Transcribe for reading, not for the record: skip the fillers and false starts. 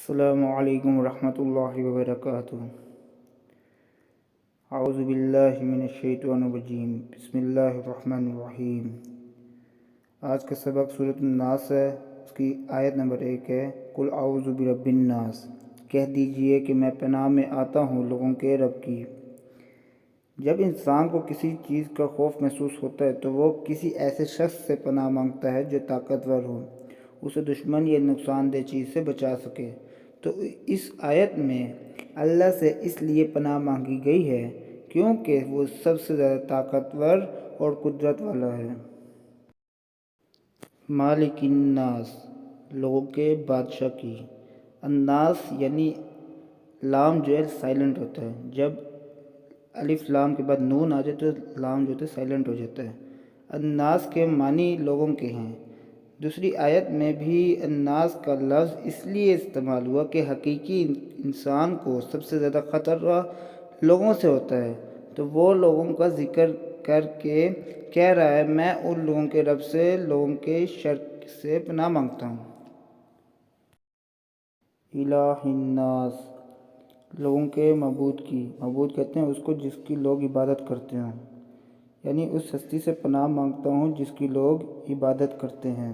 السلام علیکم ورحمۃ اللہ وبرکاتہ۔ اعوذ باللہ من الشیطان الرجیم، بسم اللہ الرحمن الرحیم۔ آج کا سبق سورۃ الناس ہے، اس کی آیت نمبر 1 ہے، قل اعوذ برب الناس، کہہ دیجئے کہ میں پناہ میں آتا ہوں لوگوں کے رب کی۔ جب انسان کو کسی چیز کا خوف محسوس ہوتا ہے تو وہ کسی ایسے شخص سے پناہ مانگتا ہے جو طاقتور ہو، اسے دشمن یا نقصان دہ چیز سے بچا سکے۔ تو اس آیت میں اللہ سے اس لیے پناہ مانگی گئی ہے کیونکہ وہ سب سے زیادہ طاقتور اور قدرت والا ہے۔ مالک الناس، لوگوں کے بادشاہ کی۔ الناس یعنی لام جو ہے سائلنٹ ہوتا ہے، جب الف لام کے بعد نون آ جائے تو لام جو ہوتا ہے سائلنٹ ہو جاتا ہے۔ الناس کے معنی لوگوں کے ہیں۔ دوسری آیت میں بھی الناس کا لفظ اس لیے استعمال ہوا کہ حقیقی انسان کو سب سے زیادہ خطرہ لوگوں سے ہوتا ہے، تو وہ لوگوں کا ذکر کر کے کہہ رہا ہے میں ان لوگوں کے رب سے لوگوں کے شر سے پناہ مانگتا ہوں۔ الہ الناس، لوگوں کے معبود کی۔ معبود کہتے ہیں اس کو جس کی لوگ عبادت کرتے ہوں، یعنی اس ہستی سے پناہ مانگتا ہوں جس کی لوگ عبادت کرتے ہیں۔